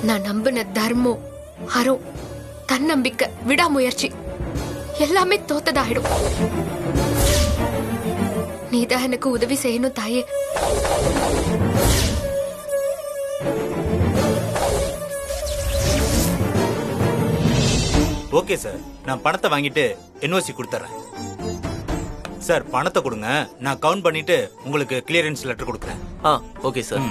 நான் நம்பின தர்மம், அறம், தன்னம்பிக்கை, விடாமுயற்சி எல்லாமே தோத்ததாயிடும். நீதான் எனக்கு உதவி செய்யணும் தாயே. ஓகே சார், நான் பணத்தை வாங்கிட்டு என்ஓசி கொடுத்துறேன். சார் பணத்தை கொடுங்க, நான் கவுண்ட் பண்ணிட்டு உங்களுக்கு கிளியரன்ஸ் லெட்டர் கொடுக்குறேன். Okay sir.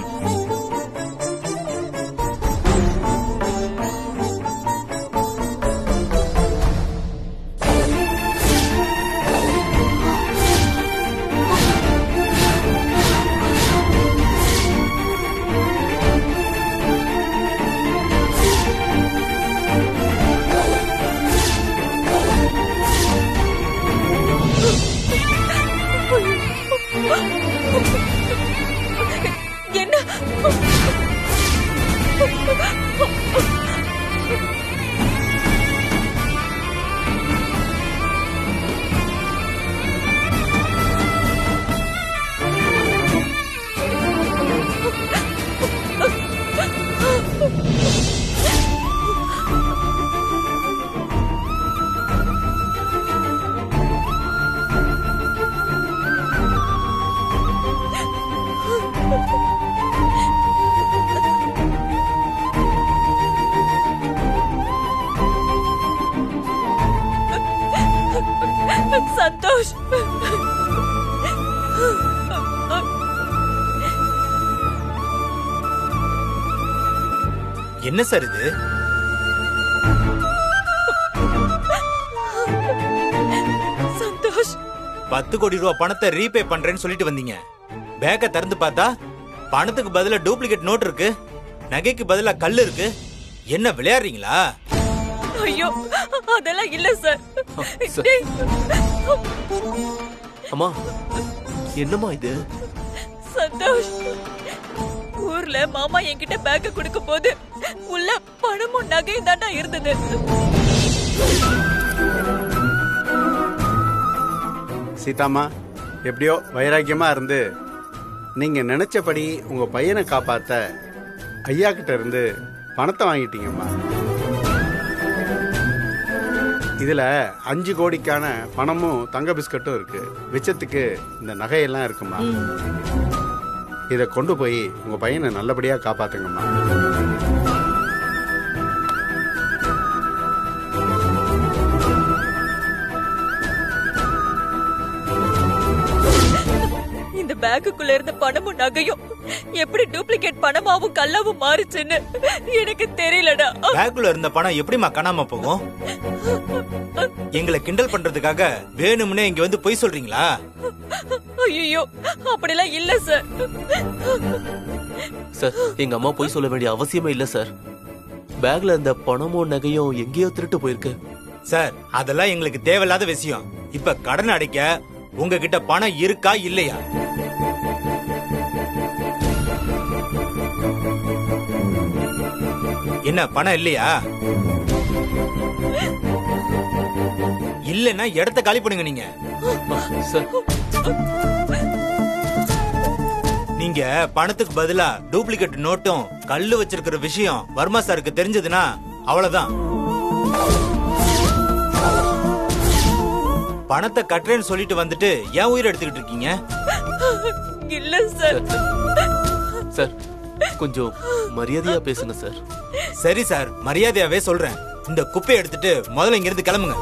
சந்தோஷ், என்ன சார் இது? சந்தோஷ், 10 கோடி ரூபாய் பணத்தை ரீபே பண்றேன்னு சொல்லிட்டு வந்தீங்க. பேக்க திறந்து பார்த்தா பணத்துக்கு பதிலா டூப்ளிகேட் நோட் இருக்கு, நகைக்கு பதிலா கல்லு இருக்கு. என்ன விளையாடுறீங்களா? ஐயோ அதெல்லாம் இல்ல சார். அம்மா, என்னம்மா இது? சந்தோஷ், ஊர்ல மாமா என்கிட்ட பேக்க கொடுக்கும் போது உள்ள பணமும் நகையும் தாண்டா இருந்தது. சீதாமா, எப்படியோ வைராக்கியமா இருந்து நீங்க நினைச்சபடி உங்க பையனை காப்பாத்த ஐயா கிட்ட இருந்து பணத்தை வாங்கிட்டீங்கம்மா. இதுல 5 கோடிக்கான பணமும் தங்க பிஸ்கட்டும் இருக்கு. மிச்சத்துக்கு இந்த நகையெல்லாம் இருக்குமா. இதை கொண்டு போய் உங்க பையனை நல்லபடியா காப்பாத்துங்கம்மா. இந்த பேக்குக்குள்ள இருந்த பணமும் நகையும் எப்படி டூப்ளிகேட் பணமாவும் கல்லாவும் மாறுச்சுன்னு எனக்கு தெரியலடா. பேக்குள்ள இருந்த பணம் எப்படிமா காணாம போகும்? எங்களை கிண்டல் பண்றதுக்காக வேணும்னே இங்க வந்து பொய் சொல்றீங்களா? ஐயோ அப்படிலாம் இல்ல சார். சார், எங்க அம்மா பொய் சொல்ல வேண்டிய அவசியமே இல்ல சார். பேக்ல இருந்த பணமும் நகையும் எங்கேயோ திருட்டு போயிருக்கு. சார் அதெல்லாம் எங்களுக்கு தேவையில்லாத விஷயம். இப்ப கடன் அடைக்க உங்ககிட்ட பணம் இருக்கா இல்லையா? என்ன பணம் இல்லையா? இல்லன்னா இடத்த காலி பண்ணுங்க. நீங்க சார், நீங்க பணத்துக்கு பதிலா டூப்ளிகேட் நோட்டும் கல்லு வச்சிருக்கிற விஷயம் வர்மா சாருக்கு தெரிஞ்சதுன்னா அவ்வளவுதான். பணத்தை கட்டுறேன்னு சொல்லிட்டு வந்துட்டு ஏன் உயிரை எடுத்துக்கிட்டு இருக்கீங்க? இல்ல சார். சார், கொஞ்சம் மரியாதையா பேசுங்க சார். சரி சார், மரியாதையாவே சொல்றேன். இந்த குப்பையை எடுத்துட்டு முதல்ல இங்க இருந்து கிளம்புங்க.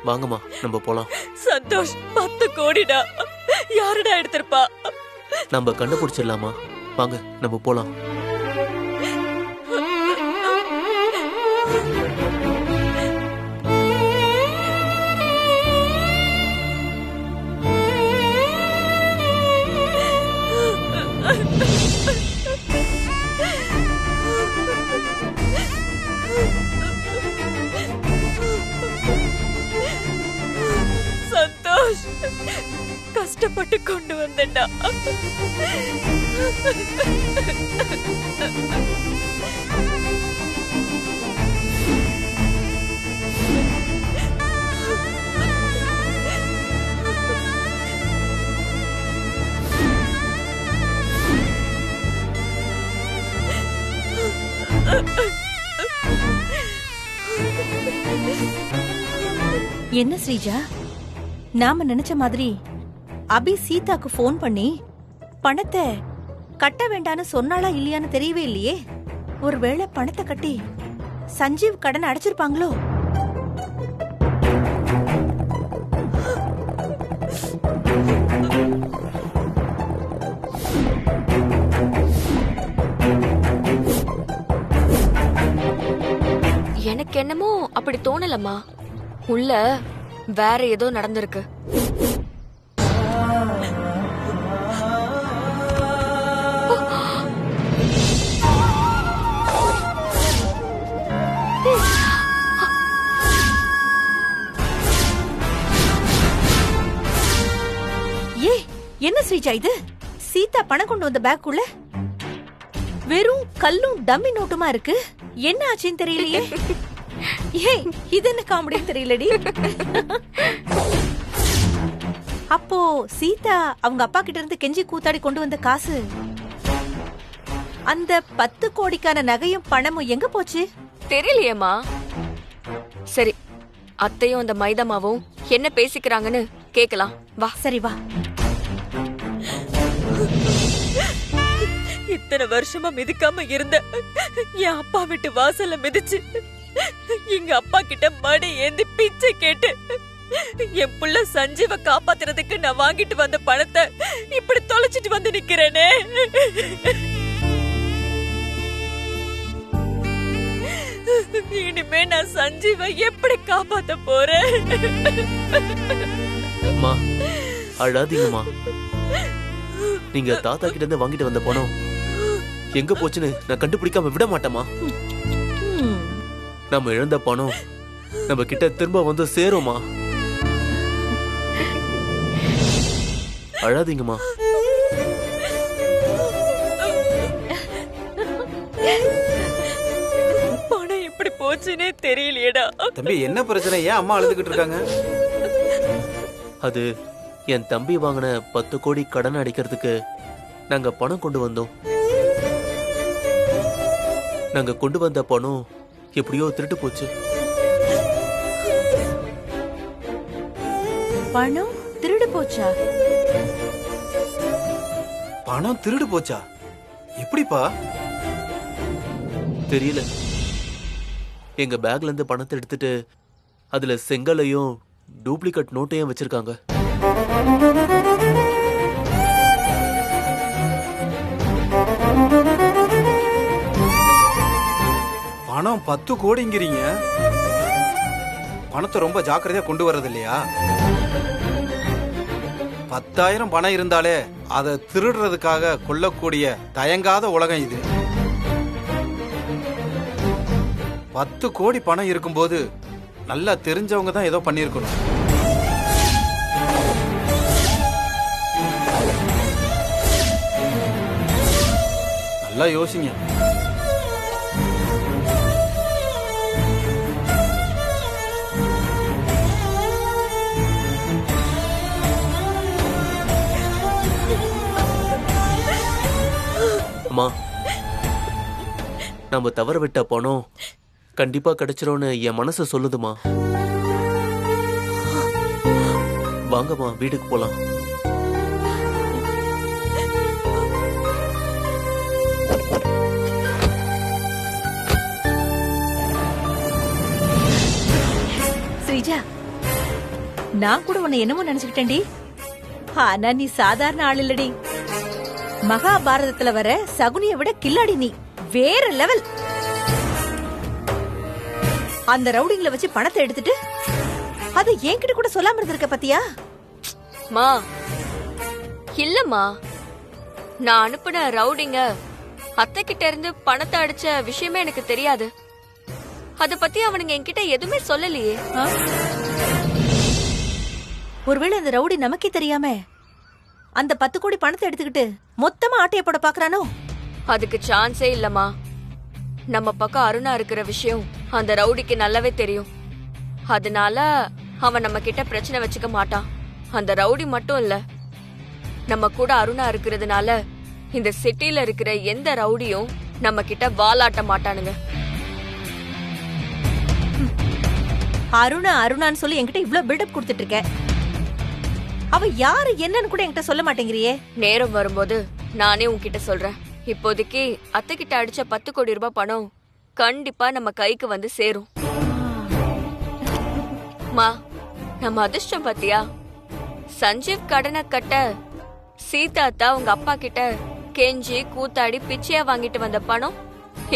வாங்கம்மா, நம்ம போலாம். சந்தோஷ், 10 கோடிடா. யாருடா எடுத்திருப்பா? நம்ம கண்டுபிடிச்சிடலாமா? வாங்க நம்ம போலாம். சந்தோஷ், கஷ்டப்பட்டு கொண்டு வந்தேன்டா. என்ன ஸ்ரீஜா, நாம நினைச்ச மாதிரி அபி சீதாக்கு ஃபோன் பண்ணி பணத்தை கட்ட வேண்டான்னு சொன்னாளா இல்லையான்னு தெரியவே இல்லையே. ஒருவேளை பணத்தை கட்டி சஞ்சீவ் கடன் அடைச்சிருப்பாங்களோ? எனக்கு என்னமோ அப்படி தோணலம்மா. உள்ள வேற ஏதோ நடந்திருக்கு. ஏ, என்ன ஸ்ரீஜா இது? சீதா பணம் கொண்டு வந்த பேக்குள்ள வெறும் கல்லும் டம்மி நோட்டுமா இருக்கு. என்ன ஆச்சுன்னு தெரியலையே. ஏய், இது என்ன காமெடின்னு தெரியலடி. அப்போ சீதா அவங்க அப்பா கிட்ட இருந்து கெஞ்சி கூத்தாடி கொண்டு வந்த காசு, அந்த 10 கோடிக்கான நகையும் பணமும் எங்க போச்சு? தெரியலையேம்மா. சரி, அத்தையும் அந்த மைதமாவும் என்ன பேசிக்கிறாங்கன்னு கேக்கலாம். வா. சரி வா. இத்தனை வருஷமா மிதிக்காம இருந்த என் அப்பா வீட்டு வாசல்ல மிதிச்சு எங்க அப்பா கிட்ட மடி ஏந்தி பிச்சை கேட்டு என் புள்ள சஞ்சீவ காப்பாத்துறதுக்கு நான் வாங்கிட்டு வந்த பணத்தை இப்படி தொலைச்சிட்டு வந்து நிக்கிறேனே. இனிமே நான் சஞ்சீவ எப்படி காப்பாத்த போறேன்? அம்மா, அழாதீங்கம்மா. நீங்க தாத்தா கிட்ட இருந்து வாங்கிட்டு வந்த பணம் எங்க போச்சுன்னு நான் கண்டுபிடிக்காம விட மாட்டேமா. நம்ம இழந்த பணம் நம்ம கிட்ட திரும்ப வந்து சேருமா. அழாதீங்கம்மா. பணம் எப்படி போச்சுன்னே தெரியலையேடா. தம்பி, என்ன பிரச்சனை? ஏன் அம்மா அழுதுகிட்டு இருக்காங்க? அது என் தம்பி வாங்கின 10 கோடி கடன் அடைக்கிறதுக்கு நாங்க பணம் கொண்டு வந்தோம். நாங்க கொண்டு வந்த பணம் எப்படியோ திருட்டு போச்சு. பணம் திருடு போச்சா? பணம் திருடு போச்சா? எப்படிப்பா? தெரியல. எங்க பேக்ல இருந்து பணத்தை எடுத்துட்டு அதுல செங்கலையும் டூப்ளிகேட் நோட்டையும் வச்சிருக்காங்க. பணம் 10 கோடிங்கிறீங்க. பணத்தை ரொம்ப ஜாக்கிரதையா கொண்டு வர்றது இல்லையா? 10,000 பணம் இருந்தாலே அதை திருடுறதுக்காக கொல்லக்கூடிய தயங்காத உலகம் இது. 10 கோடி பணம் இருக்கும்போது நல்லா தெரிஞ்சவங்க தான் ஏதோ பண்ணியிருக்கணும். நல்லா யோசிங்க. அம்மா, நம்ம தவற விட்ட பணம் கண்டிப்பா கிடைச்சிரும்னு என் மனசு சொல்லுதுமா. வாங்கம்மா, வீட்டுக்கு போலாம். ஸ்ரீஜா, நான் கூட உன்னை என்னமோ நினைச்சுக்கிட்டேன்டி. ஆனா நீ சாதாரண ஆள் இல்லடி. மகாபாரதத்துல வர சகுனிய விட கில்லாடி நீ. வேற லெவல். அந்த ரவுடிங்ல வச்சு பணத்தை எடுத்துட்டு அது என்கிட்ட கூட சொல்லாம இருந்திருக்க பத்தியா? மா, இல்லம்மா, நான் அனுப்புன ரவுடிங்க அத்தை கிட்ட இருந்து பணத்தை அடிச்ச விஷயமே எனக்கு தெரியாது. அத பத்தி அவனுங்க என்கிட்ட எதுவுமே சொல்லலையே. ஒருவேளை அந்த ரவுடி நமக்கே தெரியாம அந்த 10 கோடி பணத்தை எடுத்துக்கிட்டு மொத்தமா ஆட்டைய போட பாக்குறானோ? அதுக்கு சான்ஸே இல்லம்மா. நம்ம பக்கம் அருணா இருக்கிற விஷயம் அந்த ரவுடிக்கு நல்லாவே தெரியும். அதனால அவன் நம்ம கிட்ட பிரச்சனை வச்சுக்க மாட்டான். அந்த ரவுடி மட்டும் இல்ல, நம்ம கூட அருணா இருக்கிறதுனால இந்த சிட்டில இருக்கிற எந்த ரவுடியும் நம்ம கிட்ட வாலாட்ட மாட்டானுங்க. அருணா அருணான்னு சொல்லி என்கிட்ட இவ்ளோ பில்டப் கொடுத்துட்டு இருக்க. அவ யாரு என்னன்னு கூட என்கிட்ட சொல்ல மாட்டேங்கிறியே. நேரம் வரும்போது நானே உன்கிட்ட சொல்றேன். இப்போதைக்கு அத்தை கிட்ட அடிச்ச 10 கோடி ரூபாய் பணம் கண்டிப்பா நம்ம கைக்கு வந்து சேரும். மா, நம்ம அதிர்ஷ்டம் பாத்தியா? சஞ்சீவ் கடனை கட்ட சீதாத்தா உங்க அப்பா கிட்ட கெஞ்சி கூத்தாடி பிச்சையா வாங்கிட்டு வந்த பணம்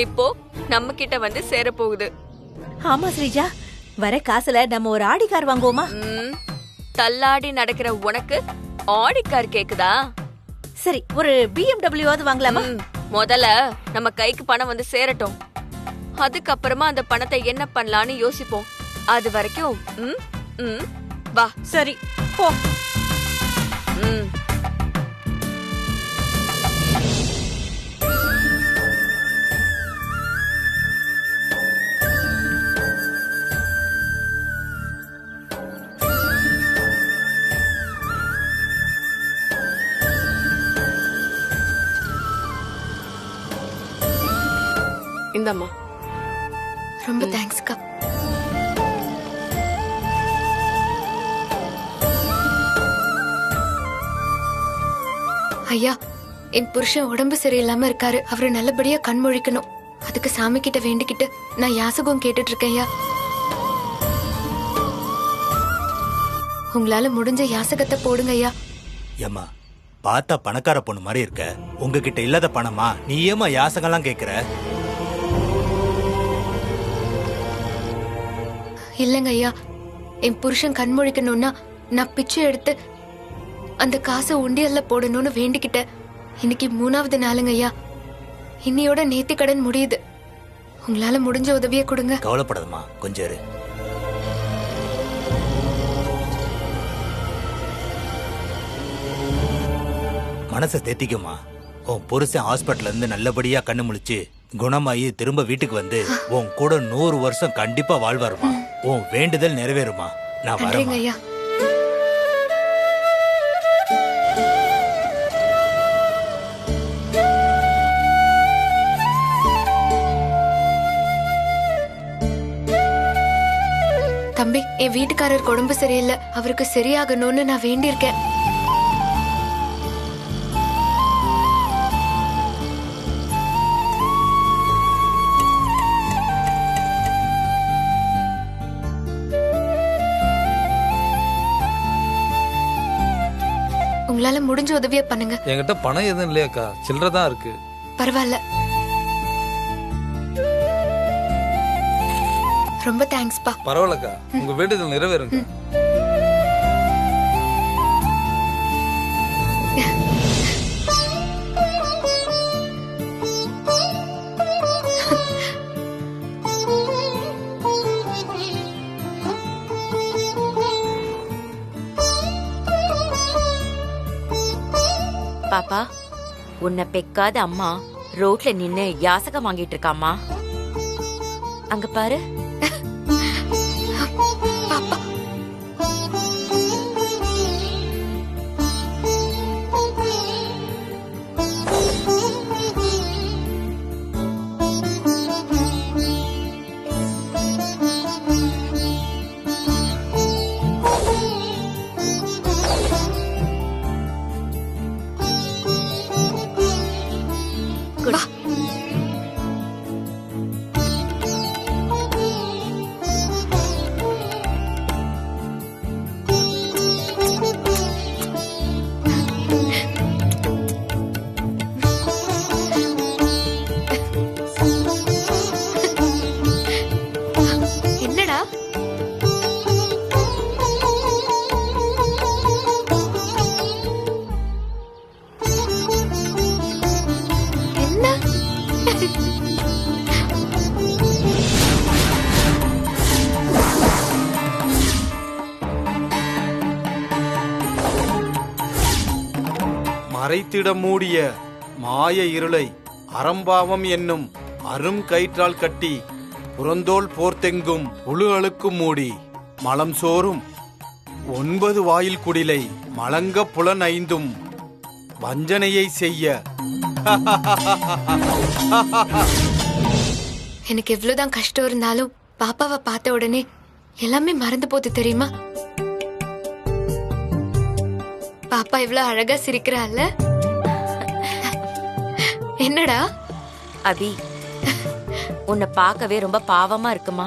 இப்போ நம்ம கிட்ட வந்து சேர போகுது. ஆமா ஸ்ரீஜா, வர காசுல நம்ம ஒரு ஆடி கார் வாங்குவோமா? தள்ளாடி நடக்கிற உனக்கு ஆடி கார் கேக்குதா? சரி, ஒரு BMW ஆவது வாங்கலாமா? முதல்ல நம்ம கைக்கு பணம் வந்து சேரட்டும். அதுக்கப்புறமா அந்த பணத்தை என்ன பண்ணலான்னு யோசிப்போம். அது வரைக்கும் வா. சரி போ. இந்தம்மா. ரொம்ப தேங்க்ஸ்க்கா. ஐயா, என் புருஷன் உடம்பு சரியில்லாம இருக்காரு. அவரை நல்லபடியா கண்மொழிக்கணும். அதுக்கு சாமி கிட்ட வேண்டிக்கிட்டு நான் யாசகம் கேட்டுட்டு இருக்கேன் ஐயா. உங்களால முடிஞ்ச யாசகத்தை போடுங்க ஐயா. ஏம்மா, பார்த்தா பணக்கார பொண்ணு மாதிரி இருக்க. உங்ககிட்ட இல்லாத பணமா நீ ஏமா யாசகம்லாம் கேக்குற? இல்லங்க ஐயா, என் புருஷன் கண்மொழிக்கணும்னா நான் பிச்சை எடுத்து அந்த காசை உண்டியல்ல போடணும்னு வேண்டிக்கிட்டேன். இன்னைக்கு 3வது நாளுங்க ஐயா. இன்னையோட நேத்தி கடன் முடியுது. உங்களால முடிஞ்ச உதவியை கொடுங்க. கவலைப்படாதம்மா, கொஞ்சம் இரு. மனசை தேத்திக்குமா. உன் புருஷன் ஹாஸ்பிட்டல்ல இருந்து நல்லபடியா கண்ணு முழிச்சு குணமாயி திரும்ப வீட்டுக்கு வந்து உன் கூட 100 வருஷம் கண்டிப்பா வாழ்வாருமா. உன் வேண்டுதல் நிறைவேறுமா. நான் வரேன் ஐயா. தம்பி, என் வீட்டுக்காரருக்கு உடம்பு சரியில்லை. அவருக்கு சரியாகணும்னு நான் வேண்டியிருக்கேன். உங்களால முடிஞ்ச உதவியை பண்ணுங்க. என்கிட்ட பணம் எதுவும் இல்லையாக்கா, சில்லறை தான் இருக்கு. பரவாயில்ல. ரொம்ப தேங்க்ஸ்பா. பரவாயில்லக்கா, உங்க வேண்டுதல் நிறைவேறுங்க. பாப்பா, உன்னை பெக்காத அம்மா ரோட்ல நின்னு யாசகம் வாங்கிட்டு இருக்காமா. அங்க பாரு. மறைத்திட மூடிய மாய இருளை அறம்பாவம் என்னும் அரும் கயிற்றால் கட்டி புறந்தோல் போர்த்தெங்கும் உழு அழுக்கும் மூடி மலம் சோறும் 9 வாயில் குடிலை மலங்க புலன் 5ம் வஞ்சனையை செய்ய. எனக்கு எவ்வளவுதான் கஷ்டம் இருந்தாலும் பாப்பாவை பார்த்த உடனே எல்லாமே மறந்து போகுது தெரியுமா? பாப்பா இவ்வளவு அழகா சிரிக்கிறாள்ல. என்னடா அபி, உன்னை பார்க்கவே ரொம்ப பாவமா இருக்குமா.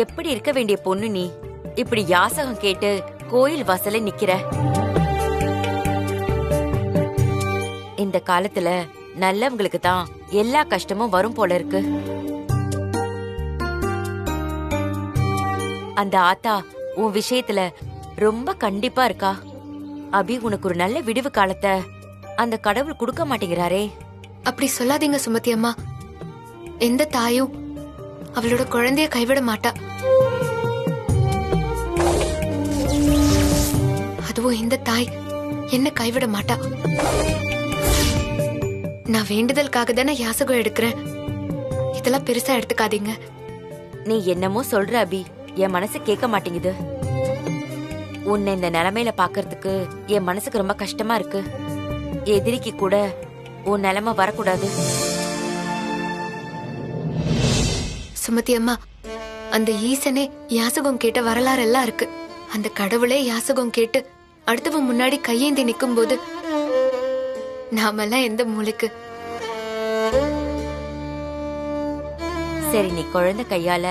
எப்படி இருக்க வேண்டிய பொண்ணு நீ இப்படி யாசகம் கேட்டு கோயில் வாசல்ல நிக்கிற? இந்த காலத்துல நல்லவங்களுக்கு தான் எல்லா கஷ்டமும் வரும் போல இருக்கு. அந்த ஆத்தா உன் விஷயத்துல ரொம்ப கண்டிப்பா இருக்கா. அபி, உனக்கு ஒரு நல்ல விடுவு காலத்தை அந்த கடவுள் கொடுக்க மாட்டேங்கிறாரே. அப்படி சொல்லாதீங்க சுமதி அம்மா. எந்த தாயும் அவளோட குழந்தைய கைவிட மாட்டா. அதுவும் இந்த தாய் என்ன கைவிட மாட்டா. நான் வேண்டுதலுக்காக தானே யாசகம் எடுக்கிறேன். இதெல்லாம் பெருசா எடுத்துக்காதீங்க. நீ என்னமோ சொல்ற அபி, என் மனசு கேட்க மாட்டேங்குது. உன்னை இந்த நிலைமையில பாக்குறதுக்கு என் மனசுக்கு ரொம்ப கஷ்டமா இருக்கு. எதிரிக்கு கூட உன் நிலைமை வரக்கூடாது. சுமதி அம்மா, அந்த ஈசனே யாசகம் கேட்ட வரலாறு எல்லாம் இருக்கு. அந்த கடவுளே யாசகம் கேட்டு அடுத்தவன் முன்னாடி கையேந்தி நிக்கும் போது நாமெல்லாம் எந்த மூளைக்கு? சரி, நீ குழந்தை கையால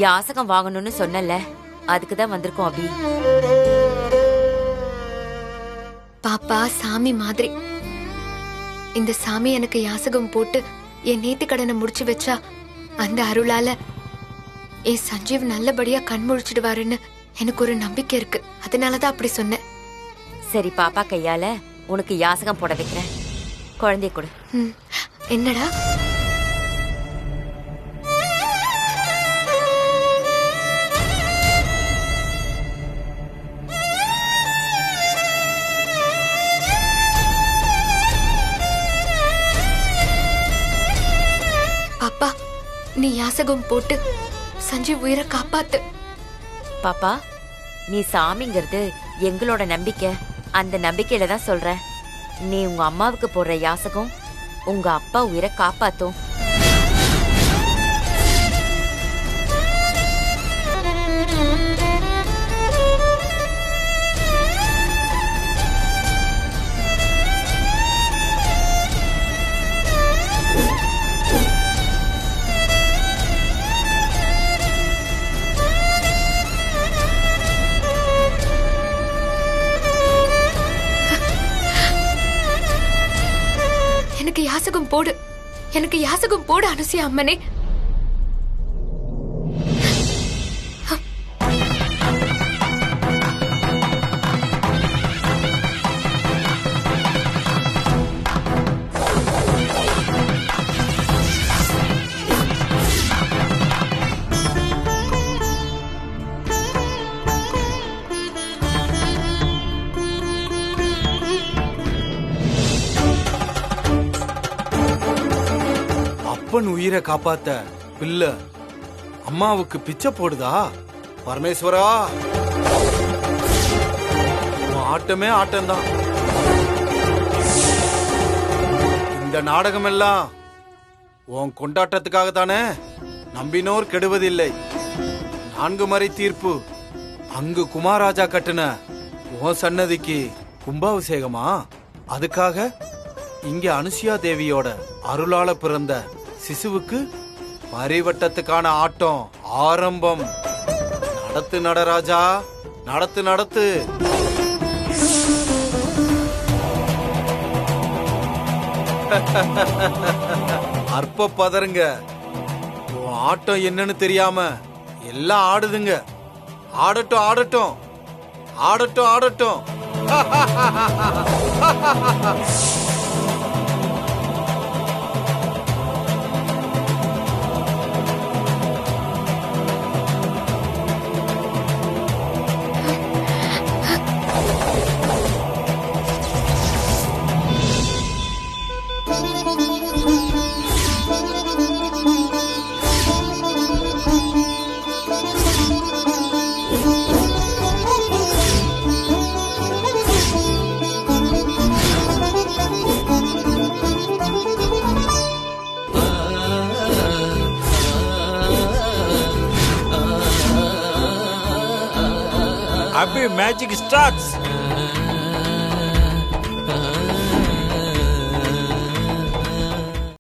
யாசகம் வாங்கணும்னு சொன்னல, அதுக்குதான் வந்திருக்கோம் அபி. பாப்பா சாமி மாதிரி. இந்த சாமி எனக்கு யாசகம் போட்டு என் நேர்த்தி கடனை முடிச்சு வச்சா அந்த அருளால என் சஞ்சீவ் நல்லபடியா கண் முழிச்சிடுவாருன்னு எனக்கு ஒரு நம்பிக்கை இருக்கு. அதனாலதான் அப்படி சொன்னேன். சரி, பாப்பா கையால உனக்கு யாசகம் போட வைக்கிறேன். குழந்தைய கொடு. என்னடா? பாப்பா, நீ யாசகம் போட்டு சஞ்சீவ் உயிரை காப்பாத்து. பாப்பா, நீ சாமிங்கிறது எங்களோட நம்பிக்கை. அந்த நம்பிக்கையில தான் சொல்றேன். நீ உங்க அம்மாவுக்கு போடுற யாசகம் உங்க அப்பா உயிரை காப்பாத்தும். எனக்கு யாசகம் போடு, எனக்கு யாசகம் போடு அனுசியா அம்மனே. அப்பன் உயிரை காப்பாத்த பிள்ளை அம்மாவுக்கு பிச்சை போடுதா? பரமேஸ்வரா, உன் ஆட்டமே ஆட்டம்தான். இந்த நாடகம் எல்லாம் உன் கொண்டாட்டத்துக்காக தானே? நம்பினோர் கெடுவதில்லை. 4 மறை தீர்ப்பு அங்கு குமாராஜா கட்டுன உன் சன்னதிக்கு கும்பாபிஷேகமா? அதுக்காக இங்க அனுசியா தேவியோட அருளால பிறந்த சிசுவுக்கு பரிவட்டத்துக்கான ஆட்டம் ஆரம்பம். நடத்து நடராஜா, நடத்து நடத்து. அற்ப பதறுங்க. உன் ஆட்டம் என்னன்னு தெரியாம எல்லாம் ஆடுதுங்க. ஆடட்டும் ஆடட்டும் ஆடட்டும் ஆடட்டும். அபி மேஜிக் ஸ்டார்ட்ஸ்